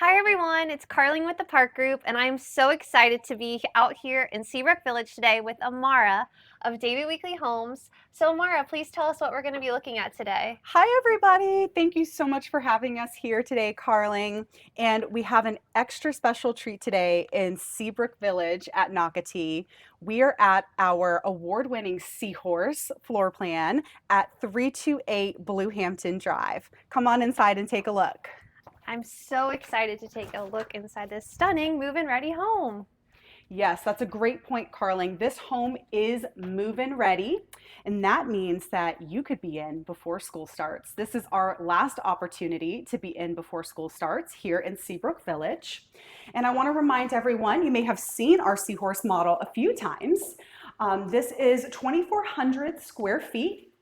Hi everyone, it's Carling with the Park Group, and I'm so excited to be out here in Seabrook Village today with Amara of David Weekley Homes. So Amara, please tell us what we're going to be looking at today. Hi everybody, thank you so much for having us here today, Carling. And we have an extra special treat today in Seabrook Village at Nocatee. We are at our award-winning Seahorse floor plan at 328 Blue Hampton Drive. Come on inside and take a look. I'm so excited to take a look inside this stunning move-in ready home. Yes, that's a great point, Carling. This home is move-in ready, and that means that you could be in before school starts. This is our last opportunity to be in before school starts here in Seabrook Village. And I want to remind everyone, you may have seen our Seahorse model a few times. This is 2,400 square feet.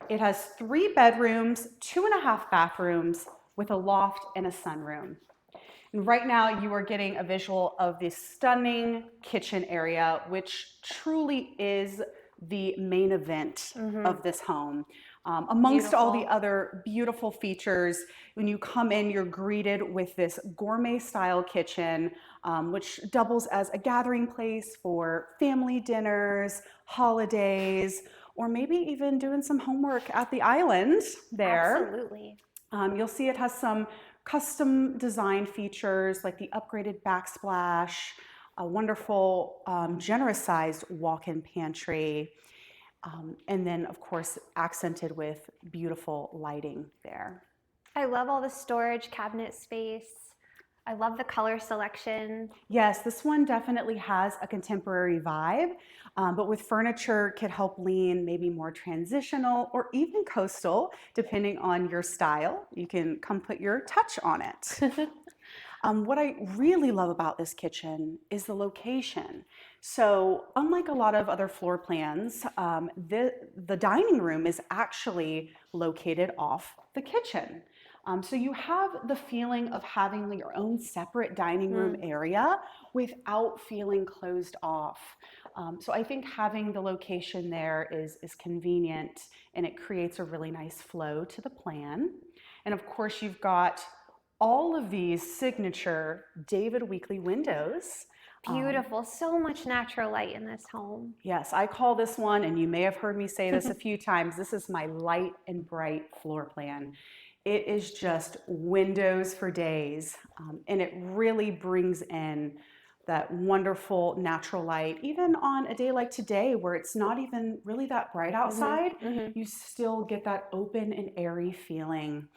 It has 3 bedrooms, 2.5 bathrooms, with a loft and a sunroom. And right now you are getting a visual of this stunning kitchen area, which truly is the main event of this home. Amongst all the other beautiful features, when you come in, you're greeted with this gourmet style kitchen, which doubles as a gathering place for family dinners, holidays, or maybe even doing some homework at the island there. Absolutely. You'll see it has some custom design features like the upgraded backsplash, a wonderful, generous sized walk-in pantry, and then of course accented with beautiful lighting there. I love all the storage cabinet space. I love the color selection. Yes, this one definitely has a contemporary vibe, but with furniture could help lean maybe more transitional or even coastal, depending on your style. You can come put your touch on it. What I really love about this kitchen is the location. So unlike a lot of other floor plans, the dining room is actually located off the kitchen. So you have the feeling of having your own separate dining room area without feeling closed off. So I think having the location there is convenient, and it creates a really nice flow to the plan. And of course you've got all of these signature David Weekley windows. Beautiful, so much natural light in this home. Yes, I call this one, and you may have heard me say this a few times, this is my light and bright floor plan. It is just windows for days, and it really brings in that wonderful natural light. Even on a day like today where it's not even really that bright outside, you still get that open and airy feeling.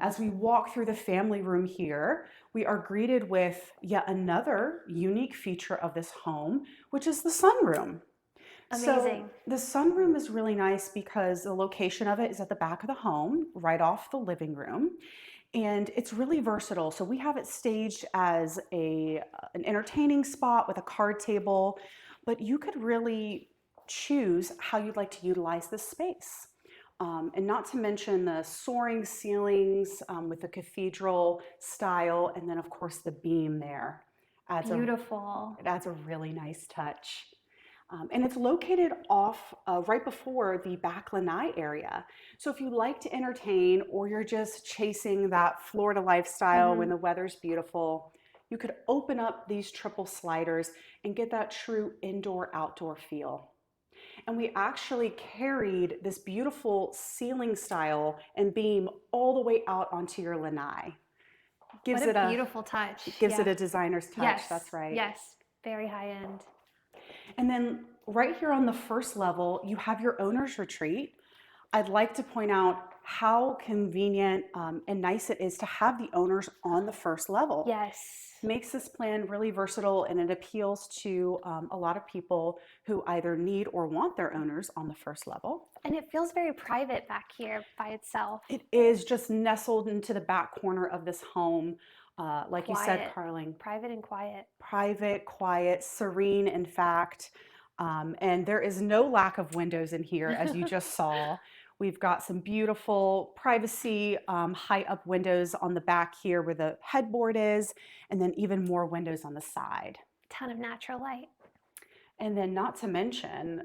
As we walk through the family room here, we are greeted with yet another unique feature of this home, which is the sunroom. Amazing. So the sunroom is really nice because the location of it is at the back of the home, right off the living room. And it's really versatile. So we have it staged as an entertaining spot with a card table, but you could really choose how you'd like to utilize this space. And not to mention the soaring ceilings with the cathedral style, and then of course the beam there. Beautiful. It adds a really nice touch. And it's located off right before the back lanai area. So if you like to entertain or you're just chasing that Florida lifestyle when the weather's beautiful, you could open up these triple sliders and get that true indoor-outdoor feel. And we actually carried this beautiful ceiling style and beam all the way out onto your lanai. What a beautiful touch. Gives it a designer's touch, yes. That's right. Yes, very high end. And then right here on the first level, you have your owner's retreat. I'd like to point out how convenient and nice it is to have the owners on the first level. Yes. Makes this plan really versatile, and it appeals to a lot of people who either need or want their owners on the first level. And it feels very private back here by itself. It is just nestled into the back corner of this home. Like you said, Carling. Private and quiet. Private, quiet, serene, in fact. And there is no lack of windows in here, as you just saw. We've got some beautiful privacy, high up windows on the back here where the headboard is, and then even more windows on the side. Ton of natural light. And then not to mention,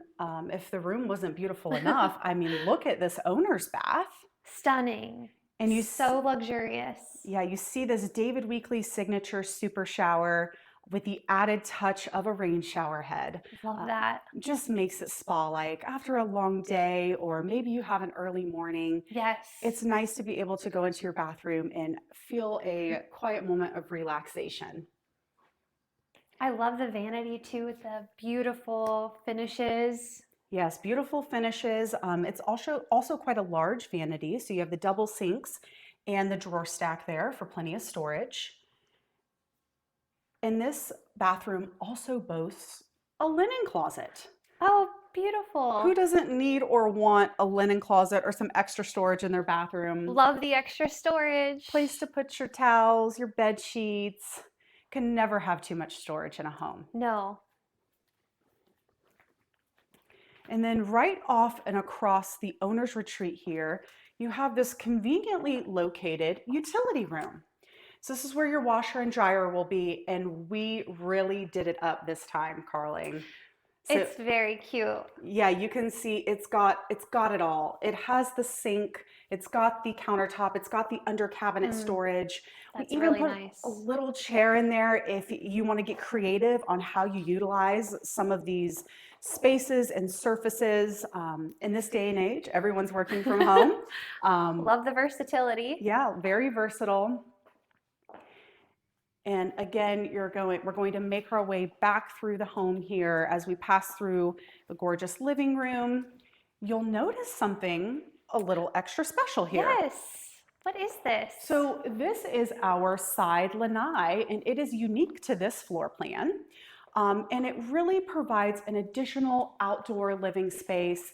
if the room wasn't beautiful enough, I mean, look at this owner's bath. Stunning. And So luxurious. yeah, you see this David Weekley signature super shower with the added touch of a rain shower head. Love that. Just makes it spa-like after a long day, or maybe you have an early morning. Yes. It's nice to be able to go into your bathroom and feel a quiet moment of relaxation. I love the vanity too with the beautiful finishes. Yes, beautiful finishes. It's also quite a large vanity. So you have the double sinks and the drawer stack there for plenty of storage. And this bathroom also boasts a linen closet. Oh, Who beautiful. doesn't need or want a linen closet or some extra storage in their bathroom? Love the extra storage. Place to put your towels, your bed sheets. Can never have too much storage in a home. No. And then right off and across the owner's retreat here, you have this conveniently located utility room. So this is where your washer and dryer will be, and we really did it up this time, Carling. So, It's very cute. yeah, you can see it's got it all. It has the sink, it's got the countertop, it's got the under cabinet storage. That's We even really put nice. a little chair in there if you want to get creative on how you utilize some of these spaces and surfaces. In this day and age, everyone's working from home. Love the versatility. Yeah, very versatile. And again, we're going to make our way back through the home here as we pass through the gorgeous living room. You'll notice something a little extra special here. Yes. What is this? So this is our side lanai, and it is unique to this floor plan. And it really provides an additional outdoor living space.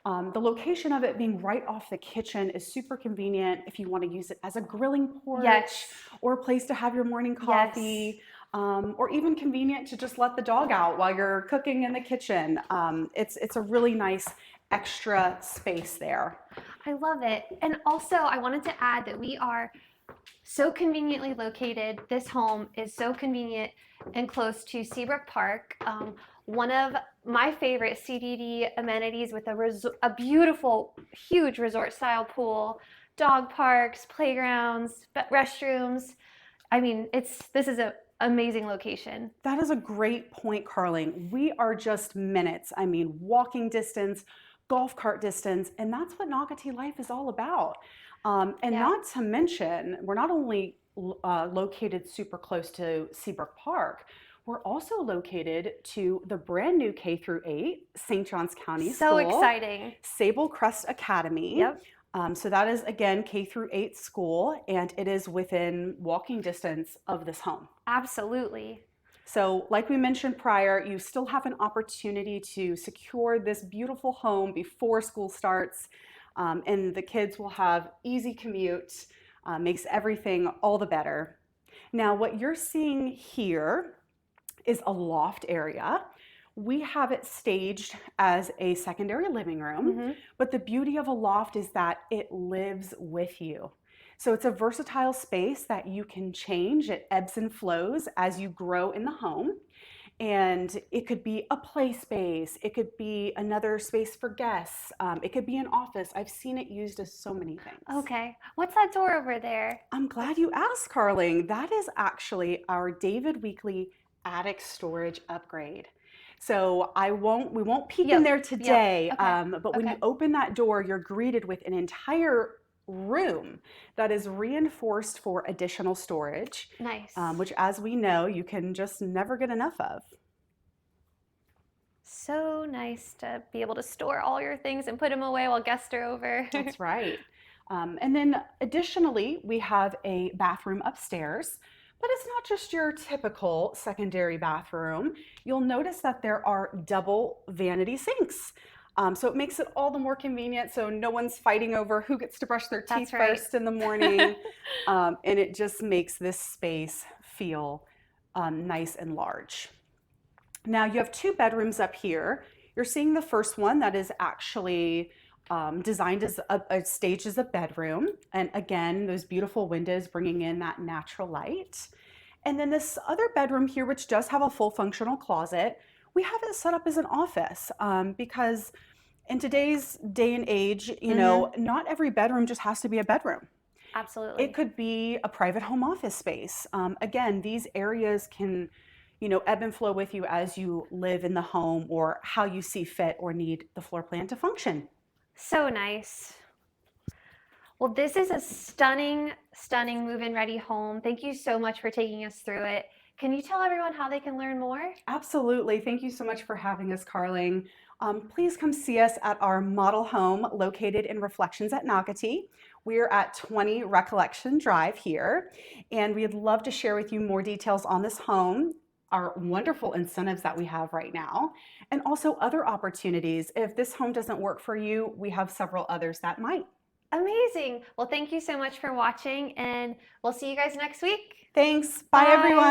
The location of it being right off the kitchen is super convenient if you want to use it as a grilling porch Yes. or a place to have your morning coffee, or even convenient to just let the dog out while you're cooking in the kitchen. It's a really nice extra space there. I love it. And also, I wanted to add that we are so conveniently located. This home is so convenient and close to Seabrook Park. One of my favorite CDD amenities with a beautiful, huge resort-style pool, dog parks, playgrounds, restrooms. I mean, this is an amazing location. That is a great point, Carling. We are just minutes. I mean, walking distance, golf cart distance, and that's what Nocatee life is all about. Not to mention, we're not only located super close to Seabrook Park, we're also located to the brand new K through 8 St. Johns County So School, exciting. Sable Crest Academy. Yep. So that is again K through 8 school, and it is within walking distance of this home. Absolutely. So like we mentioned prior, you still have an opportunity to secure this beautiful home before school starts, and the kids will have easy commute, makes everything all the better. Now what you're seeing here is a loft area. We have it staged as a secondary living room, but the beauty of a loft is that it lives with you. So it's a versatile space that you can change. It ebbs and flows as you grow in the home. And it could be a play space. It could be another space for guests. It could be an office. I've seen it used as so many things. Okay. What's that door over there? I'm glad you asked, Carling. That is actually our David Weekley attic storage upgrade. So we won't peek in there today, but when you open that door, you're greeted with an entire room that is reinforced for additional storage. Nice. Which, as we know, you can just never get enough of. So nice to be able to store all your things and put them away while guests are over. That's right. And then additionally, we have a bathroom upstairs. But it's not just your typical secondary bathroom. You'll notice that there are double vanity sinks. So it makes it all the more convenient, so no one's fighting over who gets to brush their teeth first in the morning. And it just makes this space feel nice and large. Now you have 2 bedrooms up here. You're seeing the first one that is actually designed as staged as a bedroom. And again, those beautiful windows bringing in that natural light. And then this other bedroom here, which does have a full functional closet, we have it set up as an office because in today's day and age, you know, not every bedroom just has to be a bedroom. Absolutely. It could be a private home office space. Again, these areas can, ebb and flow with you as you live in the home or how you see fit or need the floor plan to function. So nice. Well, this is a stunning, stunning move-in ready home. Thank you so much for taking us through it. Can you tell everyone how they can learn more? Absolutely. Thank you so much for having us, Carling. Please come see us at our model home located in Reflections at Nocatee. We're at 20 Recollection Drive here, and we'd love to share with you more details on this home, our wonderful incentives that we have right now, and also other opportunities. If this home doesn't work for you, we have several others that might. Amazing. Well, thank you so much for watching, and we'll see you guys next week. Thanks. Bye, Bye. everyone.